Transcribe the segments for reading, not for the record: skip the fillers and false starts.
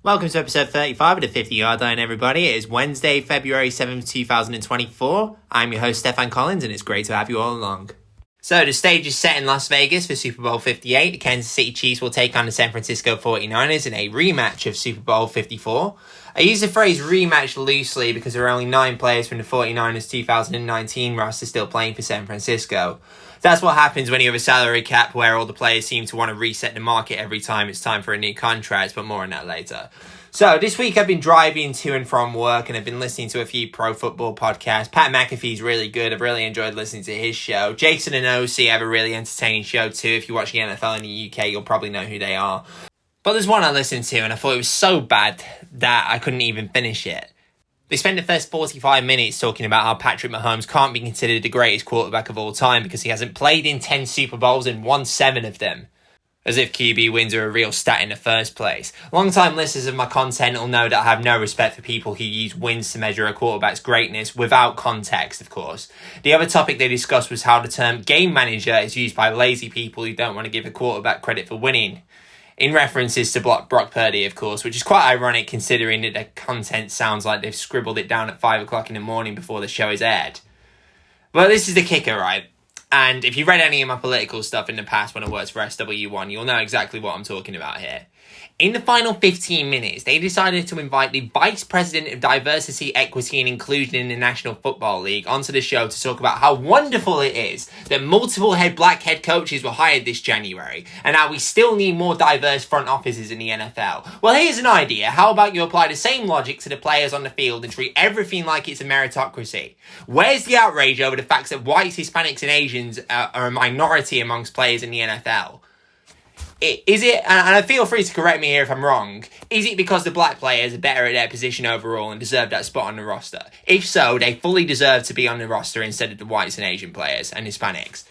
Welcome to episode 35 of the 50-Yard Line, everybody. It is Wednesday, February 7th, 2024. I'm your host, Stefan Collins, and it's great to have you all along. So, the stage is set in Las Vegas for Super Bowl 58. The Kansas City Chiefs will take on the San Francisco 49ers in a rematch of Super Bowl 54. I use the phrase rematch loosely because there are only 9 players from the 49ers 2019 roster still playing for San Francisco. That's what happens when you have a salary cap where all the players seem to want to reset the market every time it's time for a new contract, but more on that later. So this week I've been driving to and from work and I've been listening to a few pro football podcasts. Pat McAfee's really good. I've really enjoyed listening to his show. Jason and OC have a really entertaining show too. If you're watching NFL in the UK, you'll probably know who they are. But there's one I listened to and I thought it was so bad that I couldn't even finish it. They spent the first 45 minutes talking about how Patrick Mahomes can't be considered the greatest quarterback of all time because he hasn't played in 10 Super Bowls and won 7 of them. As if QB wins are a real stat in the first place. Long-time listeners of my content will know that I have no respect for people who use wins to measure a quarterback's greatness without context, of course. The other topic they discussed was how the term game manager is used by lazy people who don't want to give a quarterback credit for winning. In references to Brock Purdy, of course, which is quite ironic considering that the content sounds like they've scribbled it down at 5 o'clock in the morning before the show is aired. But this is the kicker, right? And if you've read any of my political stuff in the past when I worked for SW1, you'll know exactly what I'm talking about here. In the final 15 minutes, they decided to invite the Vice President of Diversity, Equity and Inclusion in the National Football League onto the show to talk about how wonderful it is that multiple black head coaches were hired this January and how we still need more diverse front offices in the NFL. Well, here's an idea. How about you apply the same logic to the players on the field and treat everything like it's a meritocracy? Where's the outrage over the fact that whites, Hispanics and Asians are a minority amongst players in the NFL? Is it, and feel free to correct me here if I'm wrong, is it because the black players are better at their position overall and deserve that spot on the roster? If so, they fully deserve to be on the roster instead of the whites and Asian players and Hispanics.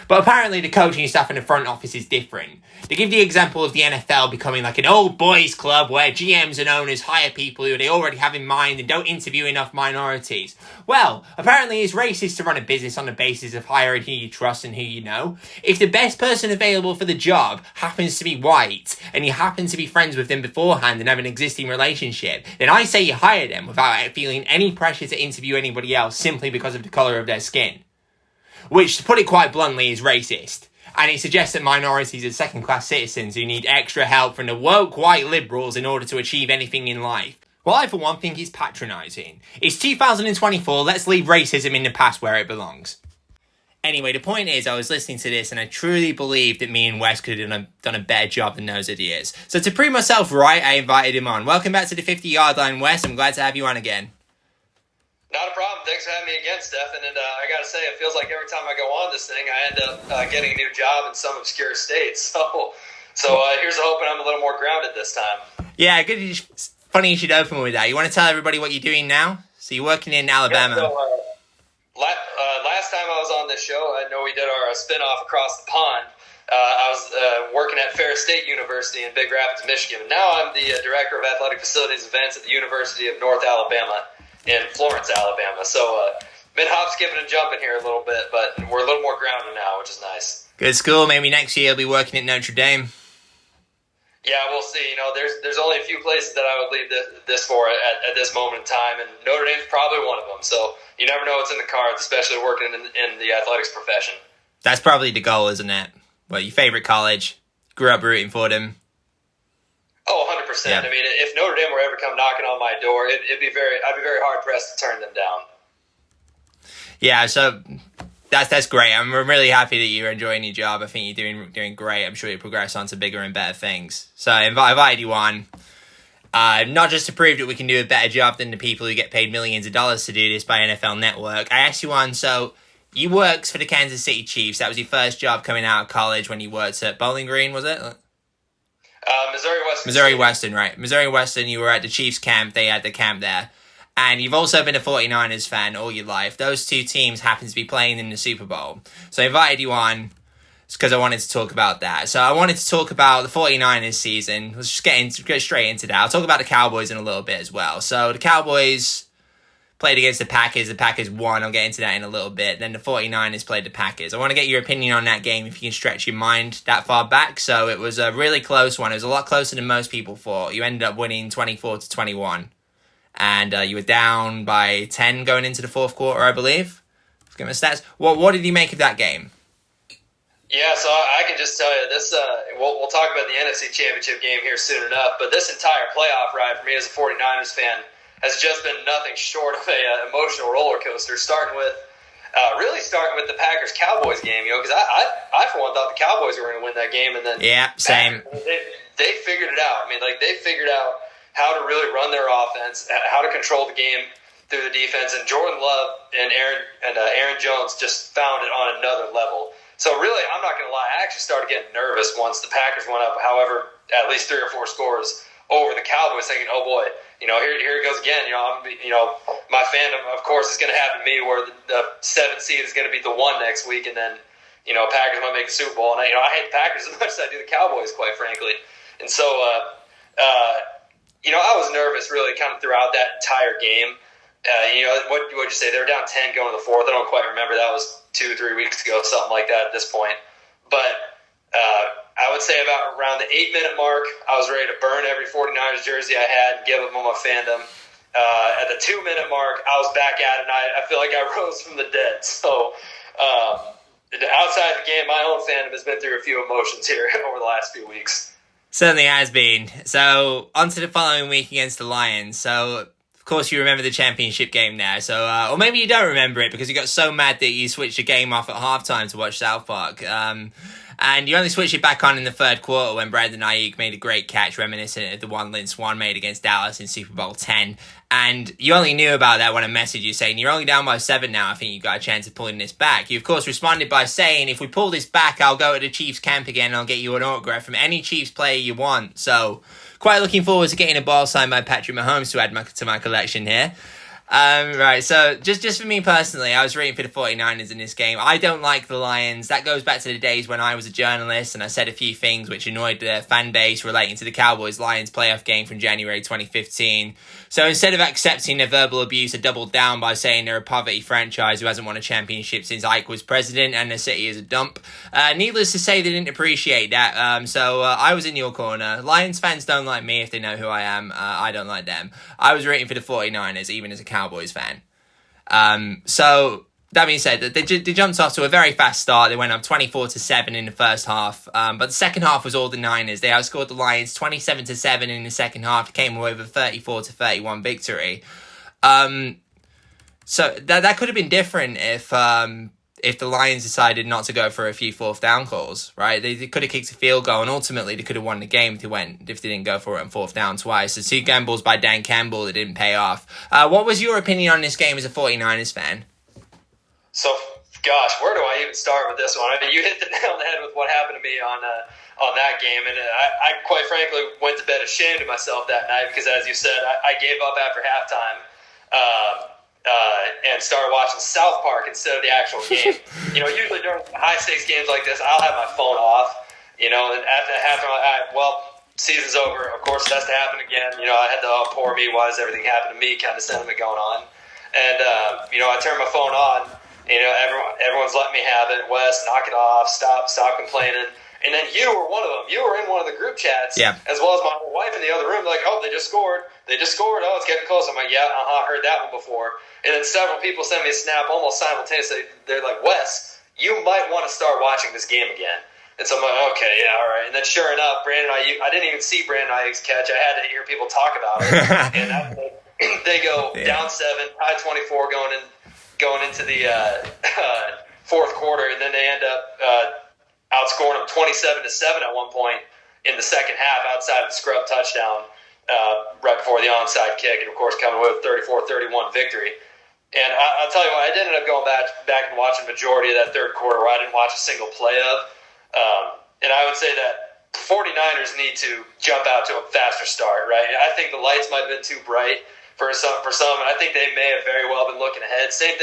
But apparently the coaching staff in the front office is different. They give the example of the NFL becoming like an old boys club where GMs and owners hire people who they already have in mind and don't interview enough minorities. Well, apparently it's racist to run a business on the basis of hiring who you trust and who you know. If the best person available for the job happens to be white and you happen to be friends with them beforehand and have an existing relationship, then I say you hire them without feeling any pressure to interview anybody else simply because of the colour of their skin. Which, to put it quite bluntly, is racist. And it suggests that minorities are second-class citizens who need extra help from the woke white liberals in order to achieve anything in life. Well, I, for one, think it's patronising. It's 2024, let's leave racism in the past where it belongs. Anyway, the point is, I was listening to this and I truly believed that me and Wes could have done a better job than those idiots. So to prove myself right, I invited him on. Welcome back to the 50-Yard Line, Wes. I'm glad to have you on again. Not a problem. Thanks for having me again, Stefan. And I got to say, it feels like every time I go on this thing, I end up getting a new job in some obscure state. So here's hoping I'm a little more grounded this time. Yeah, good. Funny you should open with that. You want to tell everybody what you're doing now? So you're working in Alabama. Yeah, so, last time I was on this show, I know we did our spinoff across the pond. I was working at Ferris State University in Big Rapids, Michigan. Now I'm the Director of Athletic Facilities Events at the University of North Alabama in Florence, Alabama. So been hop, skipping and jumping here a little bit, but we're a little more grounded now, which is nice. Good school. Maybe next year you'll be working at Notre Dame. Yeah, we'll see. You know, there's only a few places that I would leave this for at this moment in time, and Notre Dame's probably one of them. So you never know what's in the cards, especially working in the athletics profession. That's probably the goal, isn't it? Well, your favorite college, grew up rooting for them. Oh, 100%. Yeah. I mean, if Notre Dame were ever come knocking on my door, I'd be very hard pressed to turn them down. Yeah, so that's great. I'm really happy that you're enjoying your job. I think you're doing great. I'm sure you'll progress on to bigger and better things. So I invited you on, not just to prove that we can do a better job than the people who get paid millions of dollars to do this by NFL Network. I asked you on, so you worked for the Kansas City Chiefs. That was your first job coming out of college when you worked at Bowling Green, was it? Missouri Western, right. Missouri Western, you were at the Chiefs camp. They had the camp there. And you've also been a 49ers fan all your life. Those two teams happen to be playing in the Super Bowl. So I invited you on because I wanted to talk about that. So I wanted to talk about the 49ers season. Let's just go straight into that. I'll talk about the Cowboys in a little bit as well. So the Cowboys played against the Packers. The Packers won. I'll get into that in a little bit. Then the 49ers played the Packers. I want to get your opinion on that game if you can stretch your mind that far back. So it was a really close one. It was a lot closer than most people thought. You ended up winning 24-21. And you were down by 10 going into the fourth quarter, I believe. Let's get my stats. What did you make of that game? Yeah, so I can just tell you this. We'll talk about the NFC Championship game here soon enough, but this entire playoff ride for me as a 49ers fan has just been nothing short of an emotional roller coaster. Starting with the Packers-Cowboys game, because I for one thought the Cowboys were going to win that game, and then same. They figured it out. I mean, they figured out how to really run their offense, how to control the game through the defense, and Jordan Love and Aaron Jones just found it on another level. So really, I'm not going to lie, I actually started getting nervous once the Packers went up, however, at least 3 or 4 scores over the Cowboys, thinking, oh boy, here it goes again. My fandom, of course, is going to happen to me where the 7th seed is going to be the 1 next week, and then, Packers might make the Super Bowl. And I hate the Packers as much as I do the Cowboys, quite frankly. And so, I was nervous really kind of throughout that entire game. What'd you say? They were down 10 going to the 4th. I don't quite remember. That was 2-3 weeks ago, something like that at this point. But I would say about around the 8-minute mark, I was ready to burn every 49ers jersey I had and give them my fandom. At the 2-minute mark, I was back at it, and I feel like I rose from the dead. So outside the game, my own fandom has been through a few emotions here over the last few weeks. Certainly has been. So on to the following week against the Lions. So of course, you remember the championship game there. So, or maybe you don't remember it because you got so mad that you switched the game off at halftime to watch South Park. And you only switched it back on in the third quarter when Brandon Ayuk made a great catch reminiscent of the one Lynn Swan made against Dallas in Super Bowl X. And you only knew about that when I messaged you saying, you're only down by 7 now. I think you got a chance of pulling this back. You, of course, responded by saying, if we pull this back, I'll go to the Chiefs camp again and I'll get you an autograph from any Chiefs player you want. So, quite looking forward to getting a ball signed by Patrick Mahomes to add to my collection here. Right, so just for me personally, I was rooting for the 49ers in this game. I don't like the Lions. That goes back to the days when I was a journalist and I said a few things which annoyed the fan base relating to the Cowboys-Lions playoff game from January 2015. So instead of accepting their verbal abuse, I doubled down by saying they're a poverty franchise who hasn't won a championship since Ike was president and the city is a dump. Needless to say, they didn't appreciate that. So I was in your corner. Lions fans don't like me if they know who I am. I don't like them. I was rooting for the 49ers, even as a Cowboys fan. So that being said, they jumped off to a very fast start. They went up 24-7 in the first half. But the second half was all the Niners. They outscored the Lions 27-7 in the second half. Came away with a 34-31 victory. So that could have been different if the Lions decided not to go for a few fourth down calls, right? They could have kicked a field goal and ultimately they could have won the game if they didn't go for it on fourth down twice. The 2 gambles by Dan Campbell that didn't pay off. What was your opinion on this game as a 49ers fan? So, gosh, where do I even start with this one? I mean, you hit the nail on the head with what happened to me on that game, and I quite frankly went to bed ashamed of myself that night because, as you said, I gave up after halftime and started watching South Park instead of the actual game. Usually during high-stakes games like this, I'll have my phone off, and after halftime, all right, well, season's over. Of course, it has to happen again. I had the poor me, why does everything happen to me kind of sentiment going on. And, I turned my phone on. Everyone's letting me have it. Wes, knock it off. Stop complaining. And then you were one of them. You were in one of the group chats, as well as my wife in the other room. Like, oh, they just scored. Oh, it's getting close. I'm like, yeah, I heard that one before. And then several people sent me a snap almost simultaneously. They're like, Wes, you might want to start watching this game again. And so I'm like, okay, yeah, all right. And then sure enough, Brandon Ayuk, I didn't even see Brandon Ayuk's catch. I had to hear people talk about it. And they go down 7, tied 24 going into the fourth quarter, and then they end up outscoring them 27-7 at one point in the second half outside of the scrub touchdown right before the onside kick, and of course coming with a 34-31 victory. And I'll tell you what, I did end up going back and watching the majority of that third quarter where I didn't watch a single play of. And I would say that the 49ers need to jump out to a faster start, right? I think the lights might have been too bright for some, and I think they may have very well been looking ahead. Same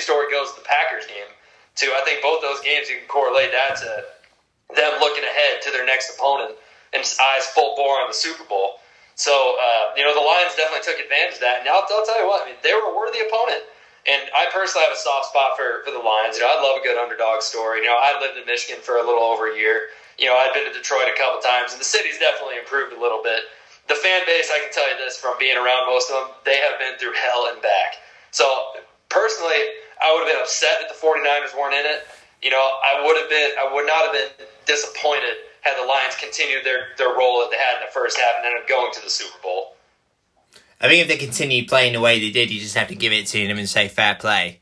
story goes with the Packers game, too. I think both those games, you can correlate that to them looking ahead to their next opponent and just eyes full bore on the Super Bowl. So, The Lions definitely took advantage of that. And I'll tell you what, I mean, they were a worthy opponent. And I personally have a soft spot for the Lions. I love a good underdog story. I lived in Michigan for a little over a year. I'd been to Detroit a couple times, and the city's definitely improved a little bit. The fan base, I can tell you this from being around most of them, they have been through hell and back. So, personally, I would have been upset that the 49ers weren't in it. I would not have been disappointed had the Lions continued their role that they had in the first half and ended up going to the Super Bowl. I think if they continue playing the way they did, you just have to give it to them and say fair play.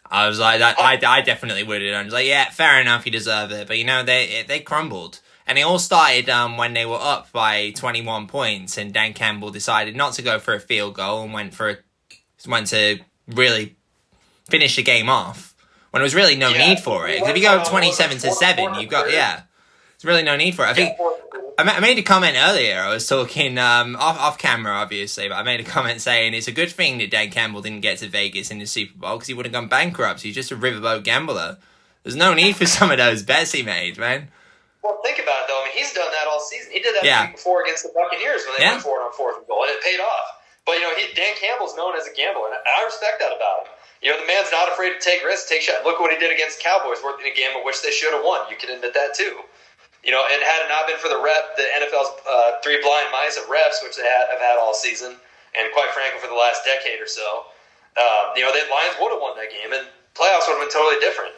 I was like, that. I definitely would have done. I was like, yeah, fair enough, you deserve it. But, they crumbled. And it all started when they were up by 21 points and Dan Campbell decided not to go for a field goal and went to really finish the game off when there was really no need for it. Because if you go 27-7, there's really no need for it. I think I made a comment earlier. I was talking off camera, obviously, but I made a comment saying it's a good thing that Dan Campbell didn't get to Vegas in the Super Bowl because he would have gone bankrupt. He's just a riverboat gambler. There's no need for some of those bets he made, man. Well, think about it, though. I mean, he's done that all season. He did that the week before against the Buccaneers when they went for it on 4th and goal, and it paid off. But, Dan Campbell's known as a gambler, and I respect that about him. The man's not afraid to take risks, take shots. Look what he did against Cowboys, in a game of which they should have won. You can admit that, too. And had it not been for the NFL's three blind mice of refs, which they have had all season, and quite frankly for the last decade or so, the Lions would have won that game, and playoffs would have been totally different.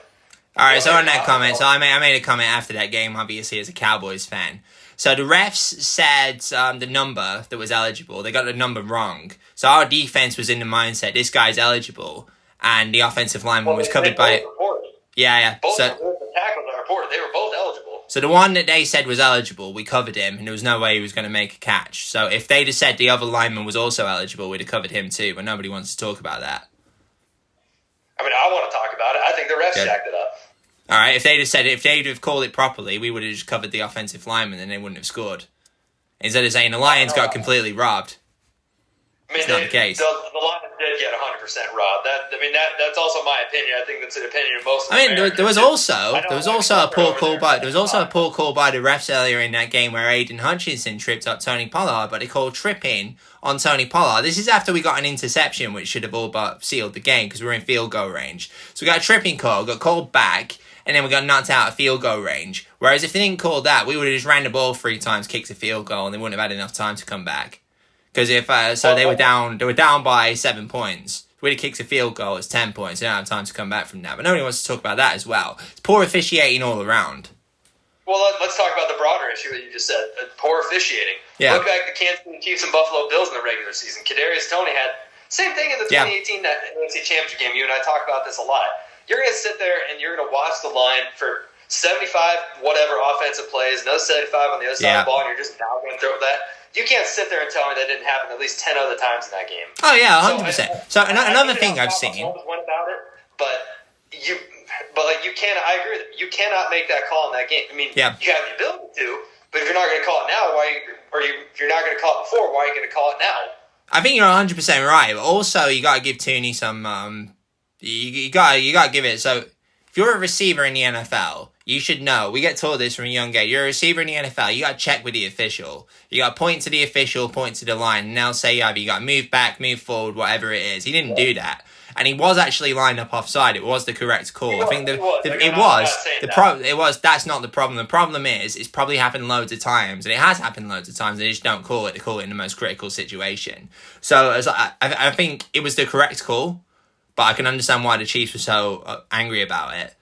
All right, so on that comment, I made a comment after that game, obviously, as a Cowboys fan. So the refs said the number that was eligible. They got the number wrong. So our defense was in the mindset, this guy's eligible, and the offensive lineman was covered by... Yeah. Both the tackles are reported. They were both eligible. So the one that they said was eligible, we covered him, and there was no way he was going to make a catch. So if they'd have said the other lineman was also eligible, we'd have covered him too, but nobody wants to talk about that. I mean, I want to talk about it. I think the refs jacked it up. All right, if they'd have called it properly, we would have just covered the offensive lineman and they wouldn't have scored. Instead of saying the Lions got completely robbed. I mean, it's not the case. The Lions did get 100% robbed. That's also my opinion. I think that's an opinion of most. There was also a poor call by the refs earlier in that game where Aiden Hutchinson tripped up Tony Pollard, but they called tripping on Tony Pollard. This is after we got an interception, which should have all but sealed the game because we were in field goal range. So we got a tripping call, got called back, and then we got knocked out of field goal range. Whereas if they didn't call that, we would have just ran the ball 3 times, kicked a field goal, and they wouldn't have had enough time to come back. Because they were down by 7 points. If we'd have kicked a field goal, it's 10 points. They don't have time to come back from that. But nobody wants to talk about that as well. It's poor officiating all around. Well, let's talk about the broader issue that you just said. Poor officiating. Yeah. Look back at the Kansas City Chiefs and Buffalo Bills in the regular season. Kadarius Toney had same thing in the 2018 NFC Championship game. You and I talk about this a lot. You're going to sit there and you're going to watch the line for 75 whatever offensive plays, another 75 on the other side of the ball, and you're just now going to throw that. You can't sit there and tell me that didn't happen at least 10 other times in that game. Oh, yeah, 100%. So another thing I've seen. Went about it, but you can't. I agree with you. You cannot make that call in that game. I mean, you have the ability to, but if you're not going to call it now, if you're not going to call it before, why are you going to call it now? I think you're 100% right. But also, you got to give Tooney some. You got to give it. So if you're a receiver in the NFL, you should know. We get taught this from a young age. You're a receiver in the NFL. You got to check with the official. You got to point to the official, point to the line, and they'll say either you got to move back, move forward, whatever it is. He didn't do that, and he was actually lined up offside. It was the correct call. I think it was. That's not the problem. The problem is it's probably happened loads of times, and it has happened loads of times. They just don't call it. They call it in the most critical situation. So I think it was the correct call, but I can understand why the Chiefs were so angry about it.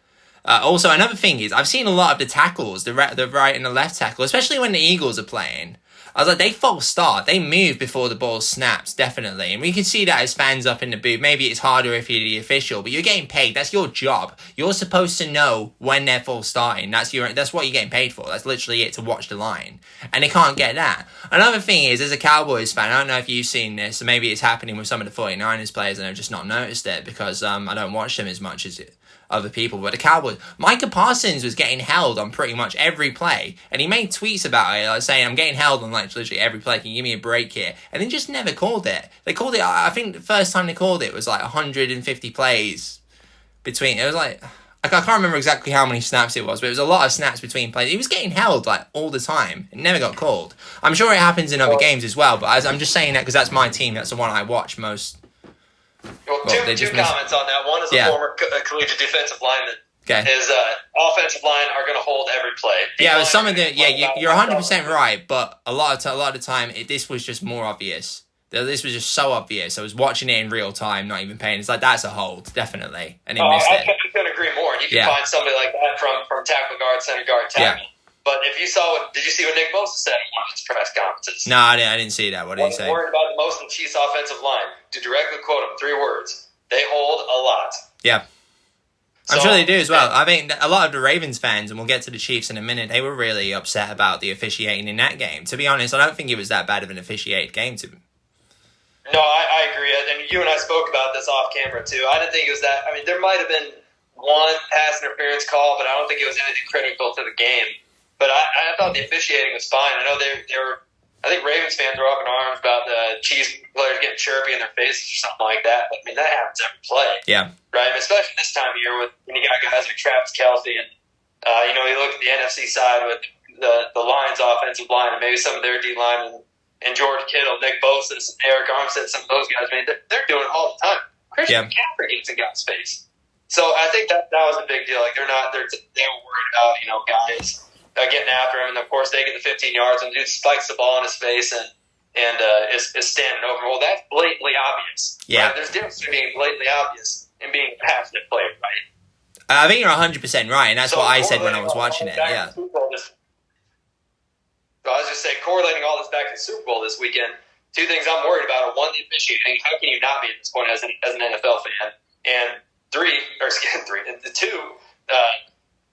Also, another thing is, I've seen a lot of the tackles, the right and the left tackle, especially when the Eagles are playing. I was like, they false start. They move before the ball snaps, definitely. And we can see that as fans up in the booth. Maybe it's harder if you're the official, but you're getting paid. That's your job. You're supposed to know when they're false starting. That's what you're getting paid for. That's literally it, to watch the line. And they can't get that. Another thing is, as a Cowboys fan, I don't know if you've seen this, or maybe it's happening with some of the 49ers players and I've just not noticed it because I don't watch them as much as other people, but the Cowboys, Micah Parsons was getting held on pretty much every play, and he made tweets about it, like saying, I'm getting held on like literally every play, can you give me a break here? And they just never called it. They called it, I think the first time they called it was like 150 plays between, it was like, I can't remember exactly how many snaps it was, but it was a lot of snaps between plays. He was getting held like all the time. It never got called. I'm sure it happens in other games as well, but I'm just saying that because that's my team. That's the one I watch most. Well, two comments on that. One is a former collegiate defensive lineman. Okay. His offensive line are going to hold every play. Yeah, some of the you're 100% right, but a lot of the time this was just more obvious. This was just so obvious. I was watching it in real time, not even paying. It's like that's a hold, definitely, and he missed it. I couldn't agree more. You can find somebody like that from tackle guard, center guard, tackle. But if you saw did you see what Nick Bosa said in one of his press conferences? No, I didn't see that. What did he say? Worried about the most in the Chiefs' offensive line. To directly quote him, 3 words: they hold a lot. Yeah. I'm sure they do as well. I mean, a lot of the Ravens fans, and we'll get to the Chiefs in a minute, they were really upset about the officiating in that game. To be honest, I don't think it was that bad of an officiated game to them. No, I agree. And you and I spoke about this off camera, too. I didn't think it was that. I mean, there might have been one pass interference call, but I don't think it was anything critical to the game. But I thought the officiating was fine. I know they were. I think Ravens fans were up in arms about the Chiefs players getting chirpy in their faces or something like that. But, I mean, that happens every play. Yeah. Right? And especially this time of year when you got guys like Travis Kelce and, you look at the NFC side with the Lions offensive line and maybe some of their D-line and George Kittle, Nick Bosa, Eric Armstead, some of those guys, I mean, they're doing it all the time. Christian McCaffrey gets in God's face. So I think that was a big deal. Like, they were worried about, guys getting after him, and of course they get the 15 yards, and the dude spikes the ball in his face and is standing over. Well, that's blatantly obvious. Yeah, right? There's a difference between being blatantly obvious and being a passionate player, right? I think you're 100% right, and that's what I said when I was watching it. Yeah. I was just saying, correlating all this back to the Super Bowl this weekend, 2 things I'm worried about are, 1, the officiating. How can you not be at this point as an NFL fan? And 2,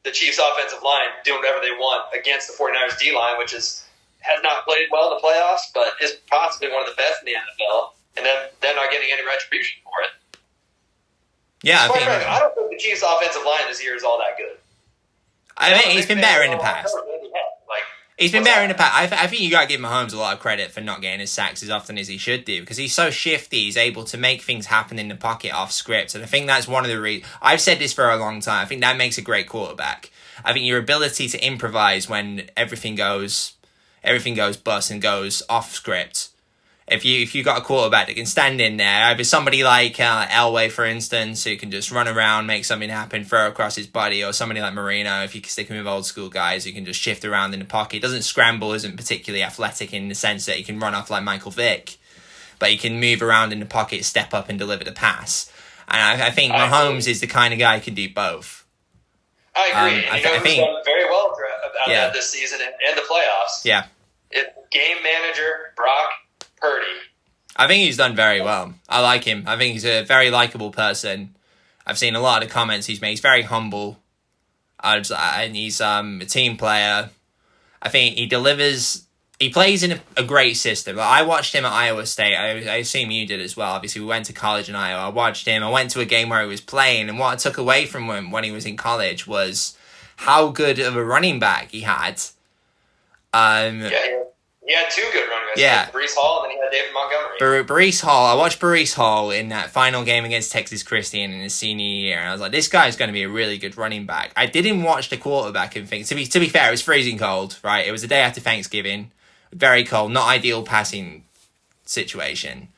the Chiefs' offensive line doing whatever they want against the 49ers' D-line, which has not played well in the playoffs, but is possibly one of the best in the NFL, and then they're not getting any retribution for it. Yeah, I don't think the Chiefs' offensive line this year is all that good. I think he's been better in the past. He's been better in the past. I think you got to give Mahomes a lot of credit for not getting his sacks as often as he should do, because he's so shifty. He's able to make things happen in the pocket off script, and I think that's one of the reasons. I've said this for a long time. I think that makes a great quarterback. I think your ability to improvise when everything goes bust and goes off script. If you got a quarterback that can stand in there, either somebody like Elway, for instance, who can just run around, make something happen, throw across his body, or somebody like Marino, if you can stick him with old school guys who can just shift around in the pocket. Doesn't scramble, isn't particularly athletic in the sense that he can run off like Michael Vick, but he can move around in the pocket, step up, and deliver the pass. And I think Mahomes is the kind of guy who can do both. I agree. And he's done very well throughout this season and the playoffs. Yeah. Game manager, Brock Purdy. I think he's done very well. I like him. I think he's a very likable person. I've seen a lot of the comments he's made. He's very humble. And he's a team player. I think he delivers. He plays in a great system. I watched him at Iowa State. I assume you did as well. Obviously, we went to college in Iowa. I watched him. I went to a game where he was playing. And what I took away from him when he was in college was how good of a running back he had. He had 2 good running backs. Yeah. Breece Hall, and then he had David Montgomery. Breece Hall. I watched Breece Hall in that final game against Texas Christian in his senior year, and I was like, this guy's going to be a really good running back. I didn't watch the quarterback and think, to be fair, it was freezing cold, right? It was the day after Thanksgiving. Very cold, not ideal passing situation.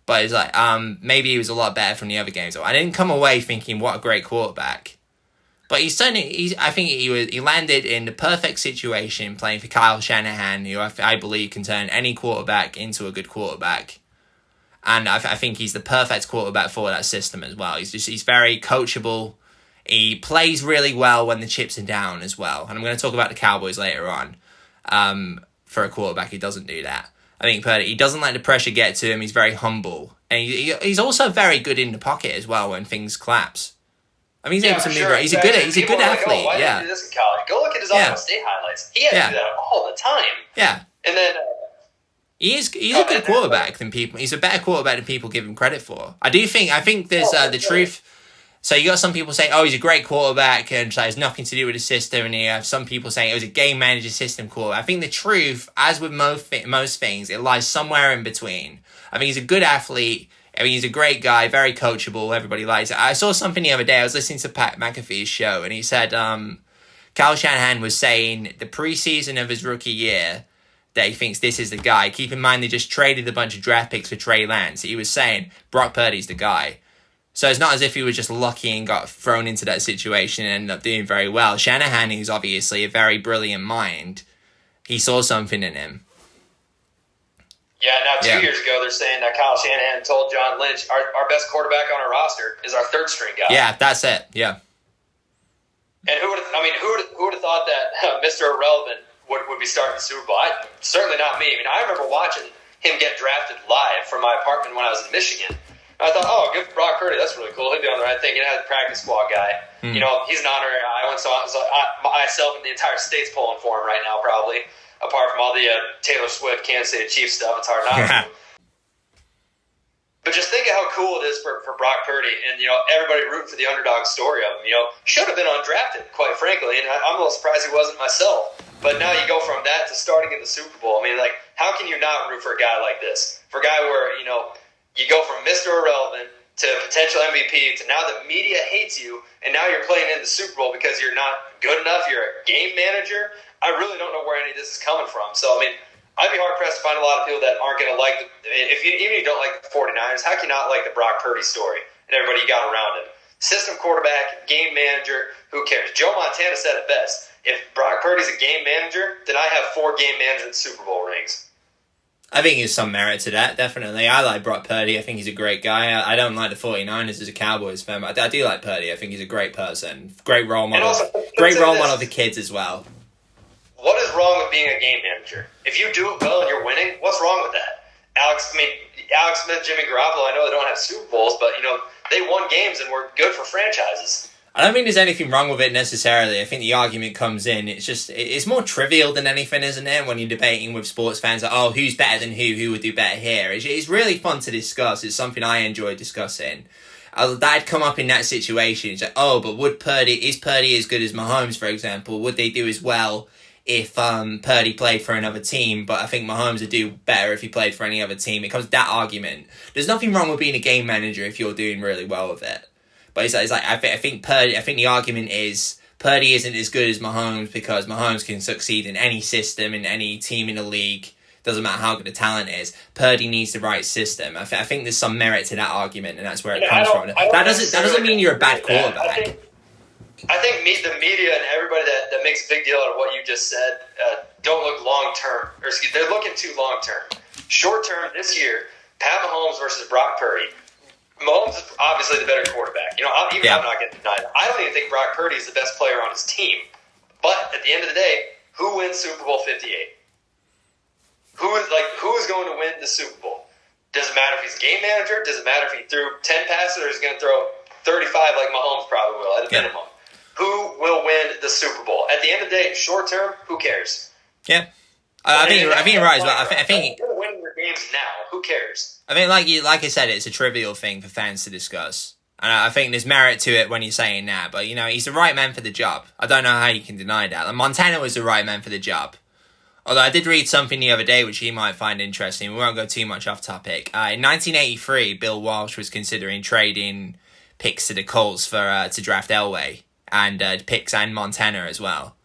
But it's like, maybe he was a lot better from the other games. I didn't come away thinking, what a great quarterback. But I think he landed in the perfect situation playing for Kyle Shanahan, who I believe can turn any quarterback into a good quarterback. And I think he's the perfect quarterback for that system as well. He's very coachable. He plays really well when the chips are down as well. And I'm going to talk about the Cowboys later on. For a quarterback, he doesn't do that. I think Purdy, he doesn't let the pressure get to him. He's very humble. And he's also very good in the pocket as well when things collapse. I mean, he's able to move around. He's a good athlete. Why did he do this in college? Go look at his Iowa State highlights. He had to do that all the time. Yeah. And then he's a good quarterback than people. He's a better quarterback than people give him credit for. I think there's the truth. So you got some people saying, "Oh, he's a great quarterback," and so it has nothing to do with the system. And you have some people saying it was a game manager system quarterback. I think the truth, as with most things, it lies somewhere in between. I think he's a good athlete. I mean, he's a great guy, very coachable. Everybody likes it. I saw something the other day. I was listening to Pat McAfee's show, and he said Kyle Shanahan was saying the preseason of his rookie year that he thinks this is the guy. Keep in mind, they just traded a bunch of draft picks for Trey Lance. He was saying Brock Purdy's the guy. So it's not as if he was just lucky and got thrown into that situation and ended up doing very well. Shanahan is obviously a very brilliant mind. He saw something in him. Yeah, now 2 years ago, they're saying that Kyle Shanahan told John Lynch, our best quarterback on our roster is our third string guy. Yeah, that's it. Yeah. And who would have thought that Mr. Irrelevant would be starting the Super Bowl? Certainly not me. I mean, I remember watching him get drafted live from my apartment when I was in Michigan. I thought, oh, good for Brock Purdy. That's really cool. He'll be on the right thing. He had a practice squad guy. You know, he's an honorary Iowan, so myself and the entire state's pulling for him right now, probably. Apart from all the Taylor Swift, Kansas City Chiefs stuff, it's hard not to. But just think of how cool it is for Brock Purdy and, you know, everybody rooting for the underdog story of him. You know, should have been undrafted, quite frankly, and I'm a little surprised he wasn't myself. But now you go from that to starting in the Super Bowl. I mean, like, how can you not root for a guy like this? For a guy where, you know, you go from Mr. Irrelevant to potential MVP to now the media hates you, and now you're playing in the Super Bowl because you're not good enough, you're a game manager. I really don't know where any of this is coming from. So, I mean, I'd be hard-pressed to find a lot of people that aren't going to like even if you don't like the 49ers, how can you not like the Brock Purdy story and everybody you got around him? System quarterback, game manager, who cares? Joe Montana said it best. If Brock Purdy's a game manager, then I have 4 game management Super Bowl rings. I think there's some merit to that, definitely. I like Brock Purdy. I think he's a great guy. I don't like the 49ers as a Cowboys fan, but I do like Purdy. I think he's a great person. Great role model. Great role model for kids as well. What is wrong with being a game manager? If you do it well and you're winning, what's wrong with that? Alex Smith, Jimmy Garoppolo, I know they don't have Super Bowls, but, you know, they won games and were good for franchises. I don't think there's anything wrong with it necessarily. I think the argument comes in. It's more trivial than anything, isn't it? When you're debating with sports fans, like, oh, who's better than who would do better here? It's really fun to discuss. It's something I enjoy discussing. That'd come up in that situation. It's like, oh, but is Purdy as good as Mahomes, for example? Would they do as well if Purdy played for another team? But I think Mahomes would do better if he played for any other team. It comes to that argument. There's nothing wrong with being a game manager if you're doing really well with it. But it's like I think the argument is Purdy isn't as good as Mahomes because Mahomes can succeed in any system, in any team in the league. Doesn't matter how good the talent is. Purdy needs the right system. I think there's some merit to that argument, and that's where it comes from. That doesn't mean you're a bad quarterback. I think the media and everybody that makes a big deal out of what you just said don't look long term, or they're looking too long term. Short term this year, Pat Mahomes versus Brock Purdy. Mahomes is obviously the better quarterback. You know, I'm not going to deny that. I don't even think Brock Purdy is the best player on his team. But at the end of the day, who wins Super Bowl 58? Who is going to win the Super Bowl? Does it matter if he's a game manager? Does it matter if he threw 10 passes or he's going to throw 35 like Mahomes probably will at a minimum? Who will win the Super Bowl? At the end of the day, short term, who cares? Yeah. I think you're right as well. I think you're winning your games now. Who cares? I think, like I said, it's a trivial thing for fans to discuss, and I think there's merit to it when you're saying that. But you know, he's the right man for the job. I don't know how you can deny that. Like, Montana was the right man for the job. Although I did read something the other day which you might find interesting. We won't go too much off topic. In 1983, Bill Walsh was considering trading picks to the Colts for to draft Elway and picks and Montana as well,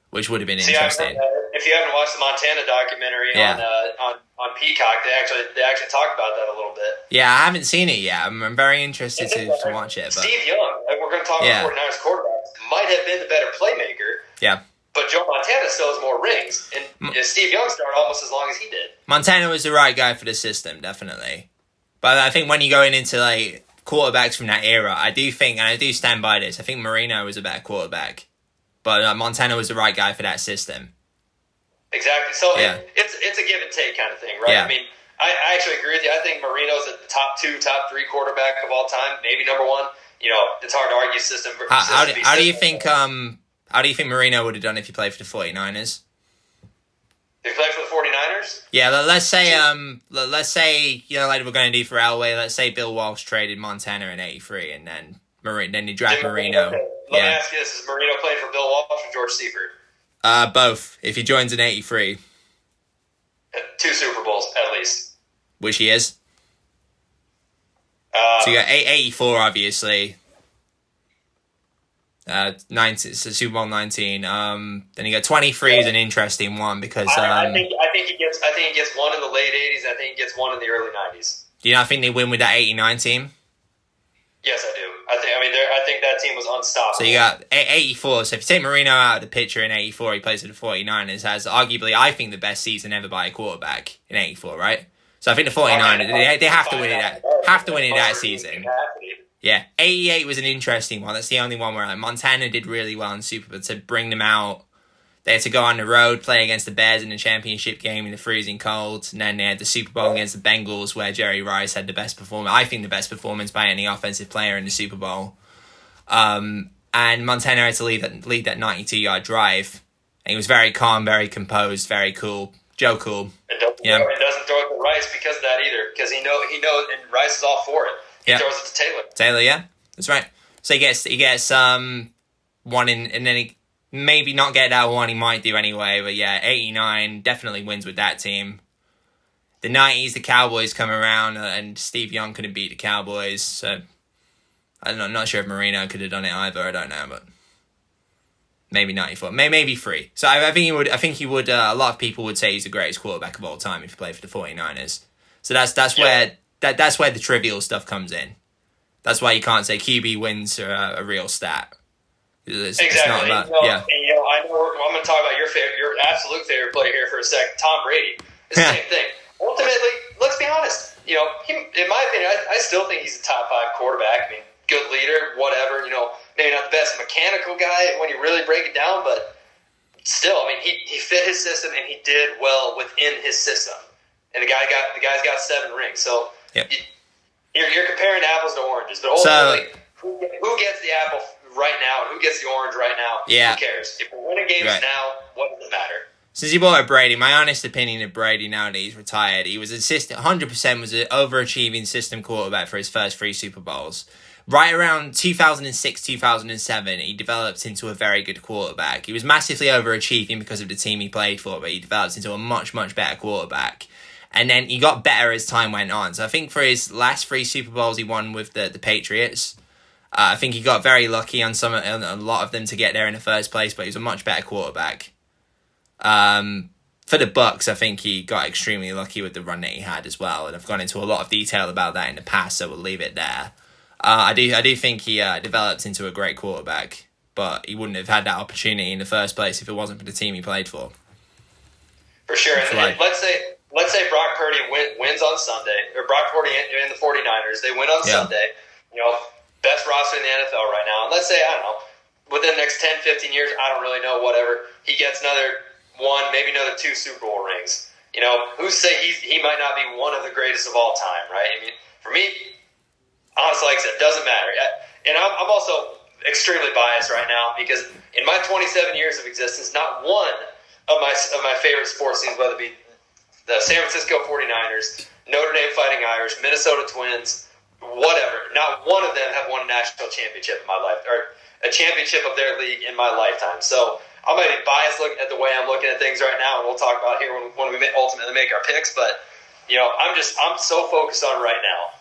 which would have been interesting. If you haven't watched the Montana documentary on Peacock, they actually talk about that a little bit. Yeah, I haven't seen it yet. I'm very interested to watch it. But Steve Young, we're going to talk about 49ers quarterbacks, might have been the better playmaker. Yeah. But Joe Montana still has more rings, and Steve Young started almost as long as he did. Montana was the right guy for the system, definitely. But I think when you're going into like quarterbacks from that era, I do think, and I do stand by this, I think Marino was a better quarterback. But Montana was the right guy for that system. Exactly. So it's a give and take kind of thing, right? Yeah. I mean, I actually agree with you. I think Marino's the top 2, top 3 quarterback of all time, maybe number 1. You know, it's hard to argue system. How do you think Marino would have done if he played for the 49ers? If he played for the 49ers? Yeah, let's say you know, like we're going to do for Elway. Let's say Bill Walsh traded Montana in '83, and then you draft Marino. Okay. Let me ask you this: is Marino playing for Bill Walsh or George Seifert? Both. If he joins in '83, 2 Super Bowls at least. Which he is. So you got 84, obviously. 19, so Super Bowl 19. Then you got 23 is an interesting one because I think he gets one in the late 80s. I think he gets one in the early 90s. Do you not think they win with that 89 team? Yes, I do. I think that team was unstoppable. So you got 84. So if you take Marino out of the picture in 84, he plays for the 49ers, has arguably, I think, the best season ever by a quarterback in 84, right? So I think the 49ers, they have to win it that season. Yeah, 88 was an interesting one. That's the only one where Montana did really well in Super Bowl to bring them out. They had to go on the road, play against the Bears in the championship game in the freezing cold. And then they had the Super Bowl against the Bengals where Jerry Rice had the best performance. I think the best performance by any offensive player in the Super Bowl. And Montana had to lead that 92-yard drive. And he was very calm, very composed, very cool. Joe Cool. It doesn't throw it to Rice because of that either. Because he knows, and Rice is all for it. He throws it to Taylor. Taylor, yeah. That's right. So he gets one in, and then he maybe not get that one, he might do anyway, but yeah, 89 definitely wins with that team. The 90s, the Cowboys come around, and Steve Young couldn't beat the Cowboys, so I don't know, I'm not sure if Marino could have done it either, I don't know, but maybe 94, maybe 3. So I think he would, a lot of people would say he's the greatest quarterback of all time if he played for the 49ers. So that's where the trivial stuff comes in. That's why you can't say QB wins are a real stat. Exactly. It's not about, And, I know I'm going to talk about your absolute favorite player here for a second, Tom Brady. It's the same thing. Ultimately, let's be honest. In my opinion, I still think he's a top 5 quarterback. I mean, good leader, whatever. Maybe not the best mechanical guy when you really break it down, but still, I mean, he fit his system and he did well within his system. And the guy's got 7 rings. So you're comparing apples to oranges, but ultimately, who gets the apple right now and who gets the orange right now? Who cares? If we're winning games now, what does it matter? Since you brought up Brady, my honest opinion of Brady now that he's retired, he was 100% was an overachieving system quarterback for his first 3 Super Bowls. Right around 2006, 2007, he developed into a very good quarterback. He was massively overachieving because of the team he played for, but he developed into a much, much better quarterback. And then he got better as time went on. So I think for his last 3 Super Bowls he won with the Patriots, I think he got very lucky on a lot of them to get there in the first place, but he was a much better quarterback. For the Bucks, I think he got extremely lucky with the run that he had as well, and I've gone into a lot of detail about that in the past, so we'll leave it there. I do think he developed into a great quarterback, but he wouldn't have had that opportunity in the first place if it wasn't for the team he played for. For sure, and let's say Brock Purdy wins on Sunday, or Brock Purdy and the 49ers, they win on Sunday, best roster in the NFL right now. And let's say, I don't know, within the next 10, 15 years, I don't really know, whatever, he gets another 1, maybe another 2 Super Bowl rings. Who's to say he might not be one of the greatest of all time, right? I mean, for me, honestly, like I said, it doesn't matter. And I'm also extremely biased right now because in my 27 years of existence, not one of my favorite sports teams, whether it be the San Francisco 49ers, Notre Dame Fighting Irish, Minnesota Twins, whatever, not one of them have won a national championship in my life, or a championship of their league in my lifetime. So I might be biased looking at the way I'm looking at things right now, and we'll talk about it here when we ultimately make our picks. But I'm so focused on right now.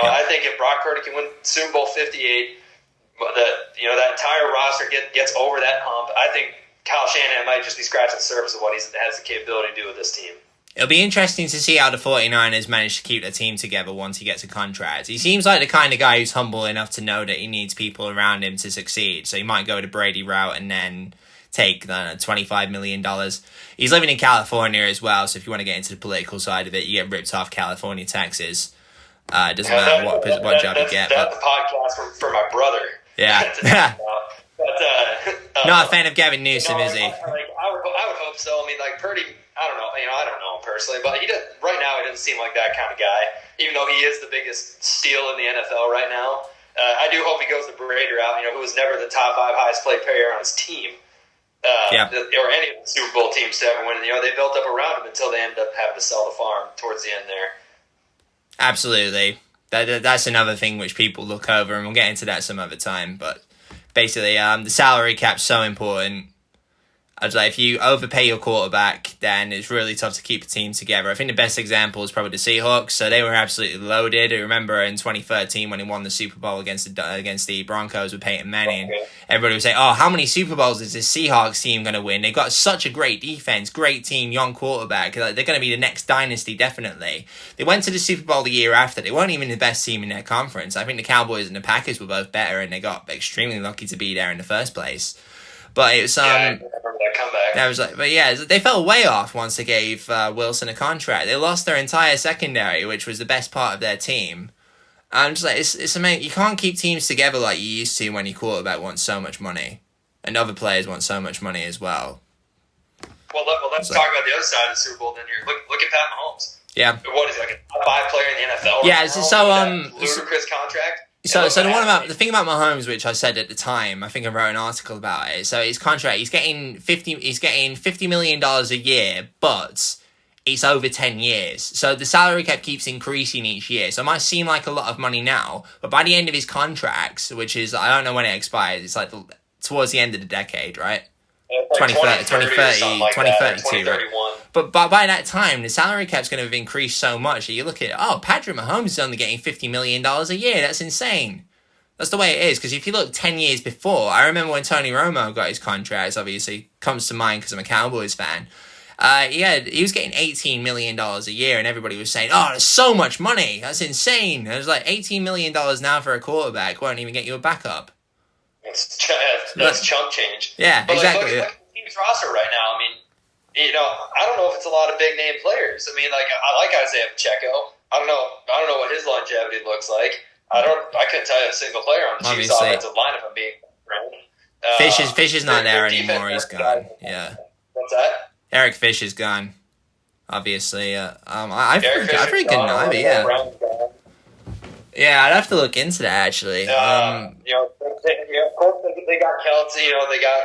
I think if Brock Purdy can win Super Bowl 58, that entire roster gets over that hump. I think Kyle Shanahan might just be scratching the surface of what he has the capability to do with this team. It'll be interesting to see how the 49ers manage to keep the team together once he gets a contract. He seems like the kind of guy who's humble enough to know that he needs people around him to succeed. So he might go the Brady route and then take $25 million. He's living in California as well, so if you want to get into the political side of it, you get ripped off California taxes. It doesn't matter what job you get. That's a podcast for my brother. Yeah. Not a fan of Gavin Newsom, is he? I would hope so. I mean, like Purdy, I don't know. I don't know him personally, but right now he doesn't seem like that kind of guy. Even though he is the biggest steal in the NFL right now, I do hope he goes the Brady route. Who was never the top 5 highest paid player on his team, or any of the Super Bowl teams to ever win. They built up around him until they ended up having to sell the farm towards the end there. Absolutely. That's another thing which people look over, and we'll get into that some other time. But basically, the salary cap's so important. I was like, if you overpay your quarterback, then it's really tough to keep a team together. I think the best example is probably the Seahawks. So they were absolutely loaded. I remember in 2013 when he won the Super Bowl against the Broncos with Peyton Manning. Everybody would say, oh, how many Super Bowls is this Seahawks team going to win? They've got such a great defense, great team, young quarterback. They're going to be the next dynasty, definitely. They went to the Super Bowl the year after. They weren't even the best team in their conference. I think the Cowboys and the Packers were both better, and they got extremely lucky to be there in the first place. But it was I remember that comeback. I was like, but yeah, they fell way off once they gave Wilson a contract. They lost their entire secondary, which was the best part of their team. I'm just like, it's amazing. You can't keep teams together like you used to when your quarterback wants so much money, and other players want so much money as well. Well, let's talk about the other side of the Super Bowl then here. Look at Pat Mahomes. Yeah. What is he, like a top 5 player in the NFL? Yeah, right now? Ludicrous contract. So the thing about Mahomes, which I said at the time, I think I wrote an article about it. So his contract, he's getting $50 million a year, but it's over 10 years. So the salary cap keeps increasing each year. So it might seem like a lot of money now, but by the end of his contracts, which is, I don't know when it expires, it's like towards the end of the decade, right? 2032, right? But by that time, the salary cap's going to have increased so much that you look at it, oh, Patrick Mahomes is only getting $50 million a year. That's insane. That's the way it is. Because if you look 10 years before, I remember when Tony Romo got his contract, obviously comes to mind because I'm a Cowboys fan. He was getting $18 million a year, and everybody was saying, oh, that's so much money. That's insane. It was like $18 million now for a quarterback won't even get you a backup. That's chump change. Yeah, but exactly. Look at the team's roster right now. I mean, I don't know if it's a lot of big name players. I mean, like I like Isaiah Pacheco. I don't know what his longevity looks like. I couldn't tell you a single player on the Chiefs offensive line if I'm being frank. Fish is not there anymore. He's gone. Yeah. What's that? Eric Fish is gone. Obviously, I freaking know, but yeah. Yeah, I'd have to look into that actually. Of course they got Kelsey. They got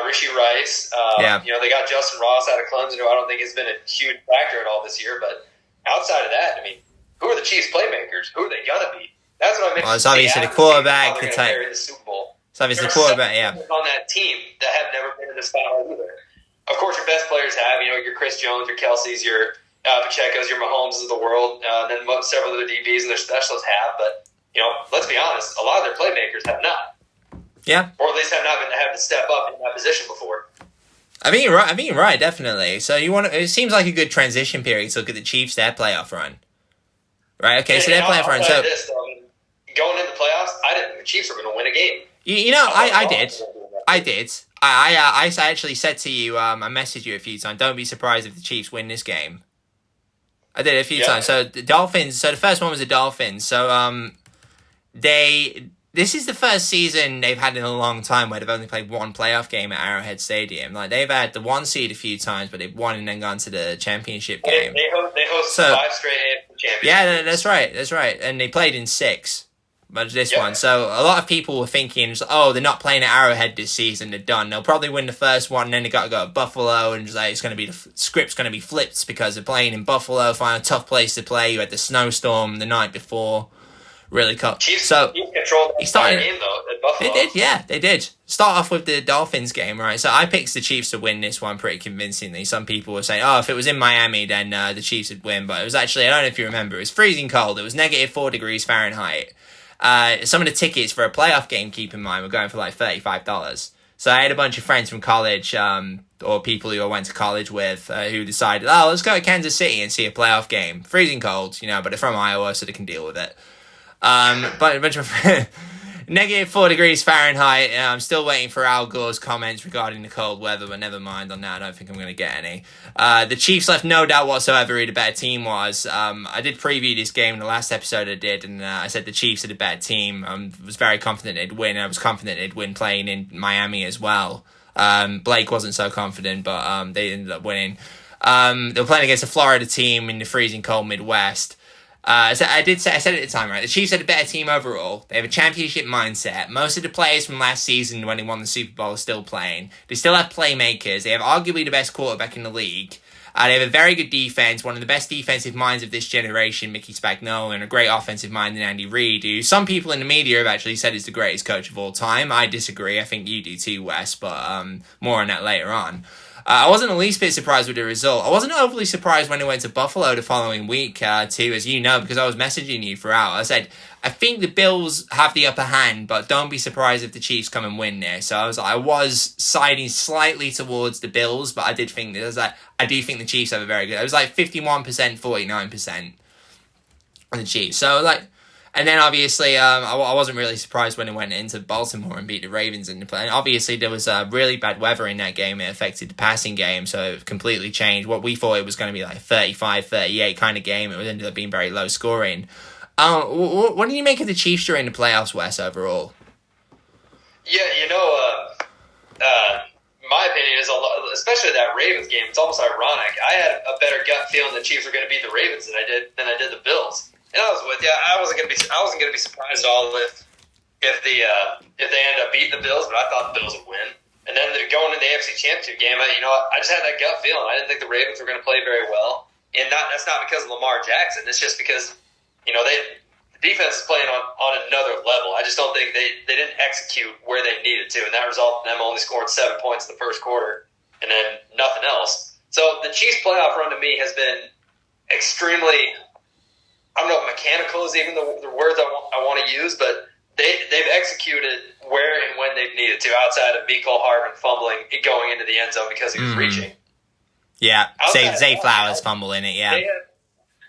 Rishi Rice. They got Justin Ross out of Clemson, who I don't think has been a huge factor at all this year. But outside of that, I mean, who are the Chiefs playmakers? Who are they gonna be? That's what I meant. Well, it's obviously the quarterback. The Super Bowl. It's obviously the quarterback. Yeah. On that team that have never been in the spotlight either. Of course, your best players have your Chris Jones, your Kelce's, your Pacheco's, your Mahomes of the world. Then several of the DBs and their specialists have, but let's be honest, a lot of their playmakers have not. Yeah. Or at least have not been had to step up in that position before. I mean, you're right, definitely. So it seems like a good transition period to look at the Chiefs, their playoff run. Right? Okay, so their playoff run. So going into the playoffs, I didn't think the Chiefs were going to win a game. I did. I actually said to you, I messaged you a few times, don't be surprised if the Chiefs win this game. I did a few times. So the Dolphins, the first one was the Dolphins. So this is the first season they've had in a long time where they've only played one playoff game at Arrowhead Stadium. Like they've had the one seed a few times, but they've won and then gone to the championship game. They host 5 straight AFC championships. Yeah, that's right. And they played in 6. But this one. So a lot of people were thinking, they're not playing at Arrowhead this season. They're done. They'll probably win the first one, and then they got to go to Buffalo, and it's going to be the script's going to be flipped because they're playing in Buffalo. Find a tough place to play. You had the snowstorm the night Before. Really cut. Chiefs controlled the game though at Buffalo. They did. Start off with the Dolphins game, right? So I picked the Chiefs to win this one pretty convincingly. Some people were saying, if it was in Miami, then the Chiefs would win. But it was actually, I don't know if you remember, it was freezing cold. It was negative 4 degrees Fahrenheit. Some of the tickets for a playoff game, keep in mind, were going for like $35. So I had a bunch of friends from college, or people who I went to college with, who decided, let's go to Kansas City and see a playoff game. Freezing cold, but they're from Iowa, so they can deal with it. But a bunch of negative 4 degrees Fahrenheit. I'm still waiting for Al Gore's comments regarding the cold weather, but never mind on that. I don't think I'm going to get any. The Chiefs left no doubt whatsoever who the better team was. I did preview this game in the last episode I did, and I said the Chiefs are the better team. I was very confident they'd win. I was confident they'd win playing in Miami as well. Blake wasn't so confident, but they ended up winning. They were playing against a Florida team in the freezing cold Midwest. So I said at the time, right, the Chiefs had a better team overall. They have a championship mindset. Most of the players from last season when they won the Super Bowl are still playing. They still have playmakers. They have arguably the best quarterback in the league. They have a very good defense, one of the best defensive minds of this generation, Mickey Spagnuolo, and a great offensive mind in Andy Reid, who some people in the media have actually said is the greatest coach of all time. I disagree. I think you do too, Wes, but more on that later on. I wasn't the least bit surprised with the result. I wasn't overly surprised when it went to Buffalo the following week, too, as you know, because I was messaging you throughout. I said, I think the Bills have the upper hand, but don't be surprised if the Chiefs come and win there. So I was siding slightly towards the Bills, but I did think I do think the Chiefs have a very good. It was like 51%, 49% on the Chiefs. So and then obviously I wasn't really surprised when it went into Baltimore and beat the Ravens in the play. And obviously there was really bad weather in that game. It affected the passing game, so it completely changed. What we thought it was going to be like 35-38 kind of game, it ended up being very low scoring. What do you make of the Chiefs during the playoffs, Wes, overall? Yeah, my opinion is, especially that Ravens game, it's almost ironic. I had a better gut feeling the Chiefs were going to beat the Ravens than I did the Bills. And I was with you. I wasn't going to be surprised at all if they ended up beating the Bills, but I thought the Bills would win. And then going into the AFC Championship game, I just had that gut feeling. I didn't think the Ravens were going to play very well, and that's not because of Lamar Jackson. It's just because the defense is playing on another level. I just don't think they didn't execute where they needed to, and that resulted in them only scoring 7 points in the first quarter, and then nothing else. So the Chiefs' playoff run to me has been extremely, I don't know if mechanical is even the words I want to use, but they've executed where and when they've needed to, outside of Mecole Hardman fumbling going into the end zone because he was reaching. Yeah, Zay Flowers fumbling it, yeah.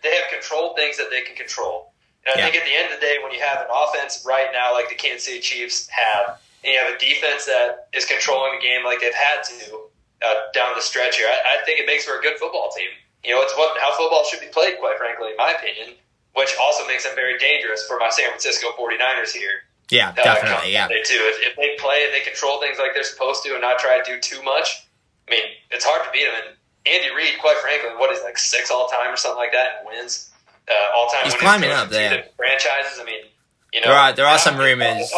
They have controlled things that they can control. And I think at the end of the day, when you have an offense right now like the Kansas City Chiefs have, and you have a defense that is controlling the game like they've had to down the stretch here, I think it makes for a good football team. It's how football should be played, quite frankly, in my opinion, which also makes them very dangerous for my San Francisco 49ers here. Yeah, definitely, yeah. They too. If they play and they control things like they're supposed to and not try to do too much, I mean, it's hard to beat them. And Andy Reid, quite frankly, what is like 6 all-time or something like that, and wins all-time. He's climbing up there. Franchises. I mean, there are some rumors.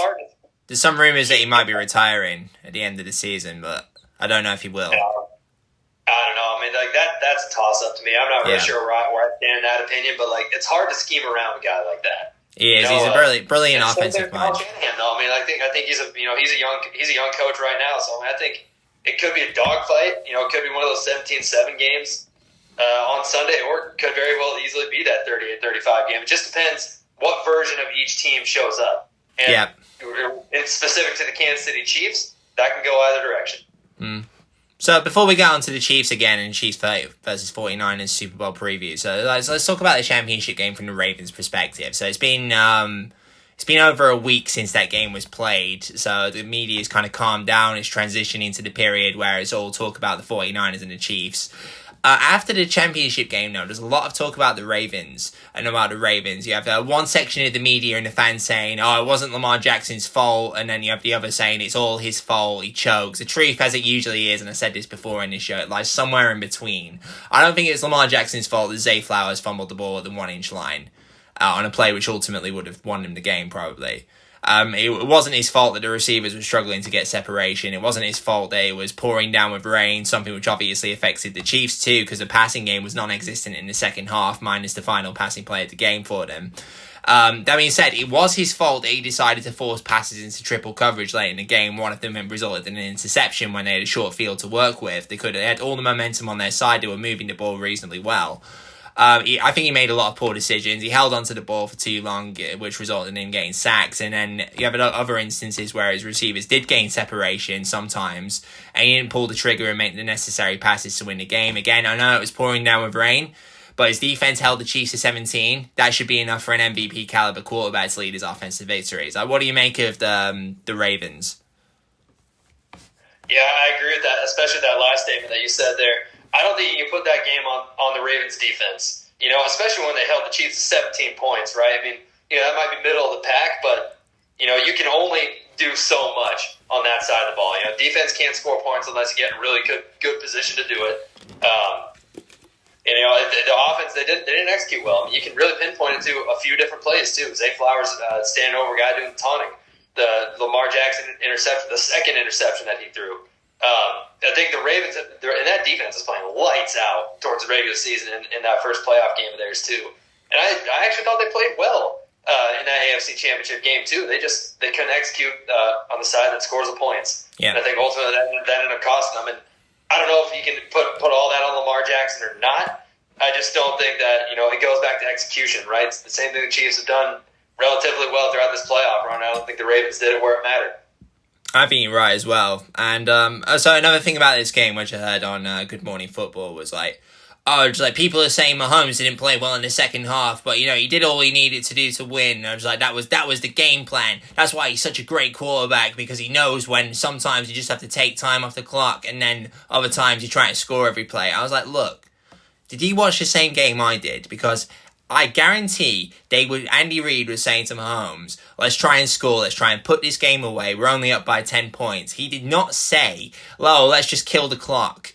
There's some rumors that he might be retiring at the end of the season, but I don't know if he will. I don't know. I mean, that's a toss-up to me. I'm not really sure where I stand in that opinion, but it's hard to scheme around a guy like that. He is. He's a brilliant offensive mind. I mean, I think he's a young coach right now. So I think it could be a dogfight. It could be one of those 17-7 games on Sunday, or it could very well easily be that 38-35 game. It just depends what version of each team shows up. And it's specific to the Kansas City Chiefs. That can go either direction. So before we get on to the Chiefs again and Chiefs 30 versus 49ers Super Bowl preview, so let's talk about the championship game from the Ravens' perspective. So it's been over a week since that game was played, so the media's kind of calmed down. It's transitioning to the period where it's all talk about the 49ers and the Chiefs. After the championship game, though, there's a lot of talk about the Ravens and about the Ravens. You have one section of the media and the fans saying, it wasn't Lamar Jackson's fault, and then you have the other saying it's all his fault, he chokes. The truth, as it usually is, and I said this before in this show, it lies somewhere in between. I don't think it's Lamar Jackson's fault that Zay Flowers fumbled the ball at the 1-inch line on a play which ultimately would have won him the game, probably. It wasn't his fault that the receivers were struggling to get separation. It wasn't his fault that it was pouring down with rain, something which obviously affected the Chiefs too, because the passing game was non-existent in the second half, minus the final passing play of the game for them. That being said, it was his fault that he decided to force passes into triple coverage late in the game. One of them resulted in an interception when they had a short field to work with. They had all the momentum on their side. They were moving the ball reasonably well. I think he made a lot of poor decisions. He held onto the ball for too long, which resulted in him getting sacks. And then you have other instances where his receivers did gain separation sometimes, and he didn't pull the trigger and make the necessary passes to win the game. Again, I know it was pouring down with rain, but his defense held the Chiefs to 17. That should be enough for an MVP caliber quarterback to lead his offensive victories. What do you make of the Ravens? Yeah, I agree with that, especially that last statement that you said there. I don't think you can put that game on the Ravens defense, especially when they held the Chiefs to 17 points, right? I mean, that might be middle of the pack, but, you can only do so much on that side of the ball. Defense can't score points unless you get in really good position to do it. The offense, they didn't execute well. I mean, you can really pinpoint it to a few different plays, too. Zay Flowers standing over a guy doing the taunting. The Lamar Jackson interception, the second interception that he threw. I think the Ravens, and that defense is playing lights out towards the regular season in that first playoff game of theirs too. And I actually thought they played well in that AFC Championship game too. They couldn't execute on the side that scores the points. Yeah. And I think ultimately that ended up costing them. And I don't know if you can put all that on Lamar Jackson or not. I just don't think that, it goes back to execution, right? It's the same thing the Chiefs have done relatively well throughout this playoff run. I don't think the Ravens did it where it mattered. I think you're right as well. And so another thing about this game, which I heard on Good Morning Football, was people are saying Mahomes didn't play well in the second half, but he did all he needed to do to win. And I was like, that was the game plan. That's why he's such a great quarterback, because he knows when sometimes you just have to take time off the clock, and then other times you try and score every play. I was like, look, did you watch the same game I did? Because I guarantee Andy Reid was saying to Mahomes, let's try and score, let's try and put this game away, we're only up by 10 points. He did not say, let's just kill the clock.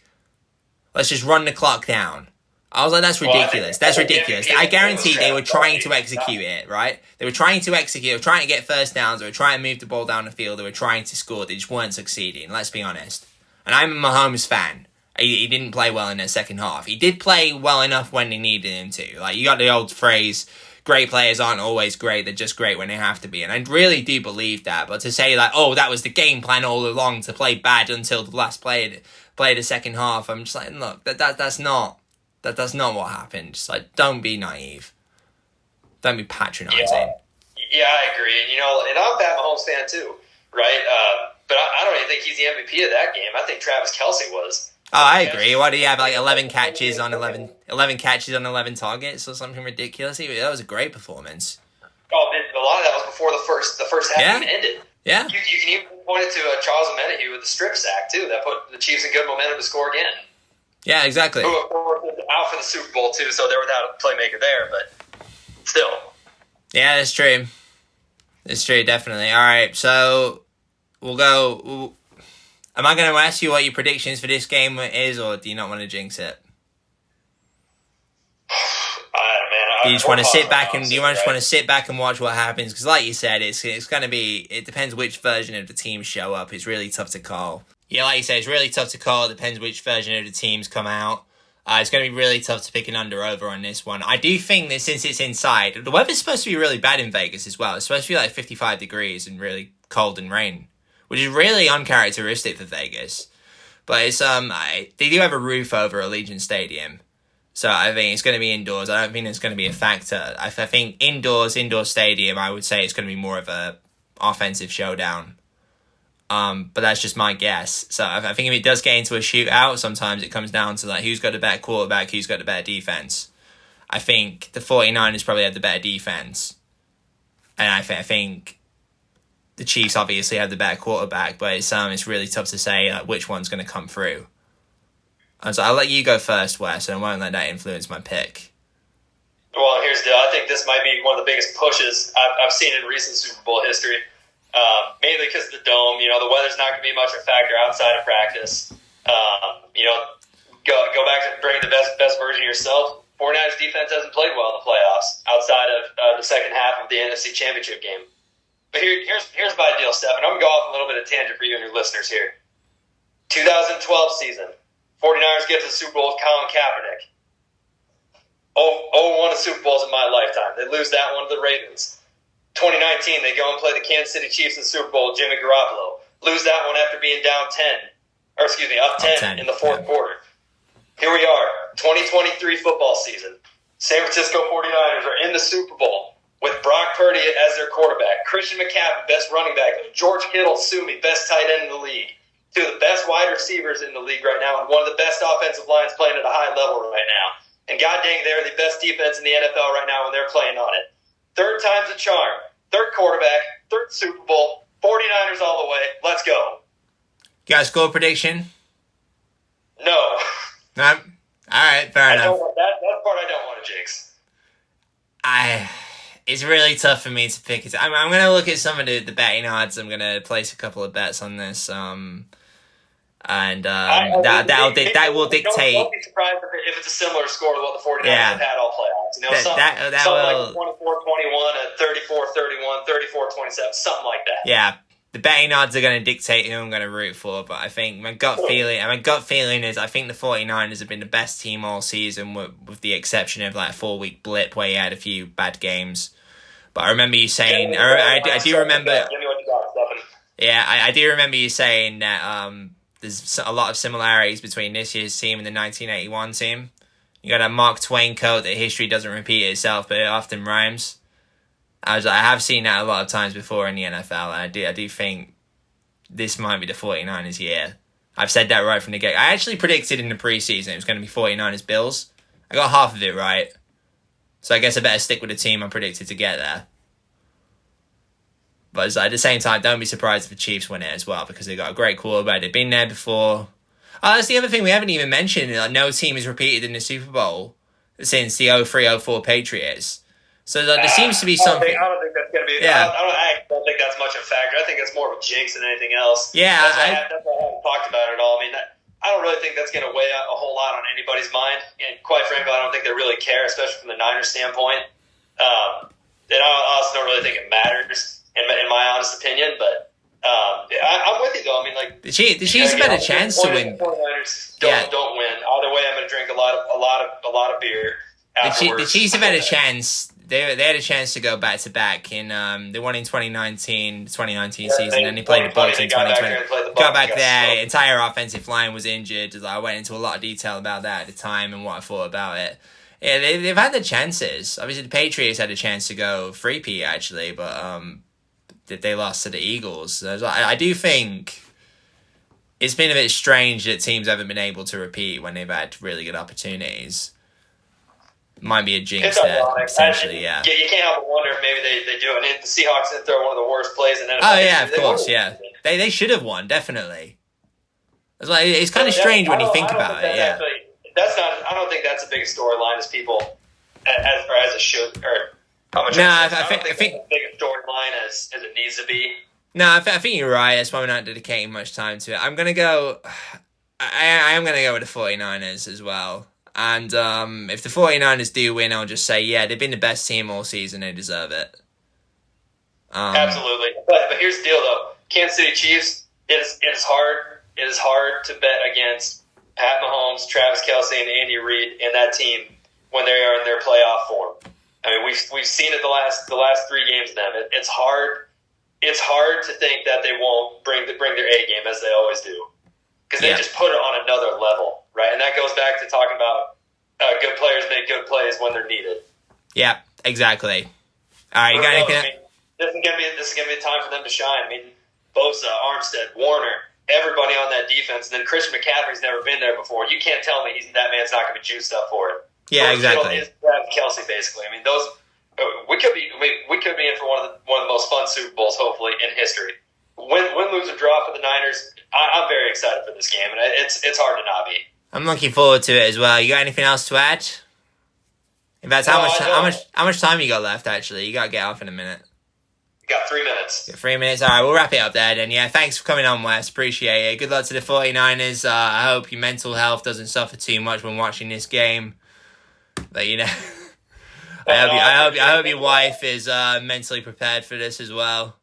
Let's just run the clock down. I was like, that's ridiculous. That's ridiculous. I guarantee they were trying to execute it, right? They were trying to execute, they were trying to get first downs, they were trying to move the ball down the field, they were trying to score, they just weren't succeeding, let's be honest. And I'm a Mahomes fan. He didn't play well in the second half. He did play well enough when they needed him to. You got the old phrase, great players aren't always great, they're just great when they have to be. And I really do believe that. But to say that was the game plan all along, to play bad until the last play the second half, I'm just like, look, that's not what happened. Just don't be naive. Don't be patronising. Yeah, I agree. And I'm a Pat Mahomes fan too, right? But I don't even think he's the MVP of that game. I think Travis Kelce was. Oh, I agree. What did he have? 11 catches on 11 targets or something ridiculous? That was a great performance. Oh, a lot of that was before the first half even ended. Yeah. You can even point it to Charles Omenihu with the strip sack too. That put the Chiefs in good momentum to score again. Yeah, exactly. Who was out for the Super Bowl too, so they're without a playmaker there, but still. Yeah, that's true. It's true, definitely. All right, so we'll go. Am I going to ask you what your predictions for this game is, or do you not want to jinx it? Do you just want to sit back and watch what happens? Because, like you said, it's going to be. It depends which version of the teams show up. It's really tough to call. Yeah, like you said, it's really tough to call. It depends which version of the teams come out. It's going to be really tough to pick an under-over on this one. I do think that since it's inside, the weather's supposed to be really bad in Vegas as well. It's supposed to be 55 degrees and really cold and rain, which is really uncharacteristic for Vegas. But it's they do have a roof over Allegiant Stadium, so I think it's going to be indoors. I don't think it's going to be a factor. I think indoor stadium, I would say it's going to be more of a offensive showdown. But that's just my guess. So I think if it does get into a shootout, sometimes it comes down to who's got the better quarterback, who's got the better defense. I think the 49ers probably have the better defense, and I think the Chiefs obviously have the better quarterback, but it's really tough to say which one's going to come through. And so I'll let you go first, Wes, and I won't let that influence my pick. Well, here's the deal. I think this might be one of the biggest pushes I've seen in recent Super Bowl history, mainly because of the dome. The weather's not going to be much of a factor outside of practice. Go back to bringing the best version of yourself. 49ers defense hasn't played well in the playoffs outside of the second half of the NFC Championship game. But here's my deal, Steph, and I'm going to go off a little bit of tangent for you and your listeners here. 2012 season, 49ers get to the Super Bowl with Colin Kaepernick. 0-1 of Super Bowls in my lifetime. They lose that one to the Ravens. 2019, they go and play the Kansas City Chiefs in the Super Bowl with Jimmy Garoppolo. Lose that one after being up 10 in the fourth quarter. Here we are, 2023 football season. San Francisco 49ers are in the Super Bowl with Brock Purdy as their quarterback, Christian McCaffrey, best running back, George Kittle, best tight end in the league, two of the best wide receivers in the league right now, and one of the best offensive lines playing at a high level right now. And god dang, they're the best defense in the NFL right now when they're playing on it. Third time's a charm. Third quarterback, third Super Bowl, 49ers all the way. Let's go. You got a score prediction? No. No? All right, fair enough. That part I don't want to jinx. It's really tough for me to pick. I'm going to look at some of the betting odds. I'm going to place a couple of bets on this. That will dictate. Don't be surprised if it's a similar score to what the 49ers have had all playoffs. Something like 24-21, a 34-31, 34-27, something like that. Yeah, the betting odds are going to dictate who I'm going to root for, but I think my gut feeling is I think the 49ers have been the best team all season, with the exception of like a 4-week blip where you had a few bad games. But I remember you saying, I do remember. Yeah, I do remember you saying that there's a lot of similarities between this year's team and the 1981 team. You got a Mark Twain quote that history doesn't repeat itself, but it often rhymes. I have seen that a lot of times before in the NFL, and I do think this might be the 49ers year. I've said that right from the get. I actually predicted in the preseason it was going to be 49ers Bills. I got half of it right. So I guess I better stick with the team I predicted to get there. But at the same time, don't be surprised if the Chiefs win it as well, because they've got a great quarterback. They've been there before. Oh, that's the other thing we haven't even mentioned. Like, no team has repeated in the Super Bowl since the 03-04 Patriots. So there seems to be something. I don't think that's going to be. Yeah. I don't think that's much of a factor. I think that's more of a jinx than anything else. Yeah, that's why I haven't talked about it at all. I mean, I don't really think that's going to weigh a whole lot on anybody's mind. And quite frankly, I don't think they really care, especially from the Niners standpoint. And I also don't really think it matters, in my honest opinion. But I'm with you though. I mean, like the Chiefs have had a chance to win. Don't win. Either way, I'm going to drink a lot of beer. The Chiefs have had a chance. They had a chance to go back to back in. They won in 2019 season, and they played the Bucs in 2020. Got back there. Entire offensive line was injured. I went into a lot of detail about that at the time and what I thought about it. Yeah, they've had the chances. Obviously, the Patriots had a chance to go 3-peat actually, but they lost to the Eagles. So I do think it's been a bit strange that teams haven't been able to repeat when they've had really good opportunities. Might be a jinx there, essentially, yeah. You can't help but wonder if maybe they do it. And the Seahawks didn't throw one of the worst plays in NFL. Oh, yeah, of course, yeah. They should have won, definitely. It's kind of strange when you think about it, yeah. I don't think that's the biggest storyline as people, as it should, or how much. No, I think it's the biggest storyline as it needs to be. No, I think you're right. That's why we're not dedicating much time to it. I'm going to go... I am going to go with the 49ers as well. And if the 49ers do win, I'll just say, yeah, they've been the best team all season. They deserve it. Absolutely. But here's the deal, though. Kansas City Chiefs, it is hard to bet against Pat Mahomes, Travis Kelce, and Andy Reid and that team when they are in their playoff form. I mean, we've seen it the last 3 games of them. It's hard to think that they won't bring their A game as they always do, because they just put it on another level, right? And that goes back to talking about good players make good plays when they're needed. Yeah, exactly. All right, you got anything? This is gonna be a time for them to shine. I mean, Bosa, Armstead, Warner, everybody on that defense. And then Christian McCaffrey's never been there before. You can't tell me that man's not going to be juiced up for it. Yeah, exactly. Is Kelce, basically. I mean, those we could be in for one of the most fun Super Bowls, hopefully, in history. Win, lose, or draw for the Niners. I'm very excited for this game, and it's hard to not be. I'm looking forward to it as well. You got anything else to add? In fact, how much time you got left? Actually, you got to get off in a minute. Got 3 minutes. 3 minutes. All right, we'll wrap it up there then. Yeah, thanks for coming on, Wes. Appreciate it. Good luck to the 49ers. I hope your mental health doesn't suffer too much when watching this game. But I hope your wife is mentally prepared for this as well.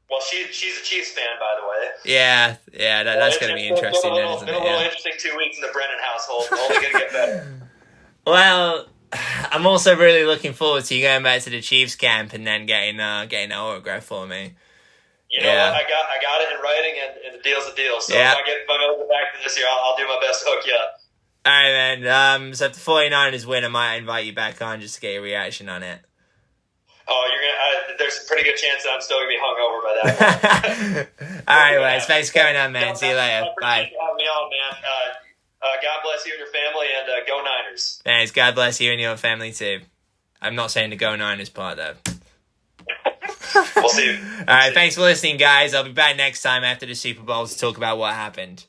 Well, she's a Chiefs fan, by the way. Yeah, that's going to be interesting, isn't it? It's been a little interesting 2 weeks in the Brennan household. Only going to get better. Well, I'm also really looking forward to you going back to the Chiefs camp and then getting an autograph for me. You know what? I got it in writing, and the deal's a deal. So if I go back to this year, I'll do my best to hook you up. All right, man. So if the 49ers win, I might invite you back on just to get your reaction on it. Oh, you're gonna. There's a pretty good chance that I'm still gonna be hungover by that point. All right, Wes. Thanks for coming on, man. See you later. Bye. Having me on, man. God bless you and your family, and go Niners. Thanks. God bless you and your family too. I'm not saying the go Niners part though. We'll see you. All right. Thanks for listening, guys. I'll be back next time after the Super Bowl to talk about what happened.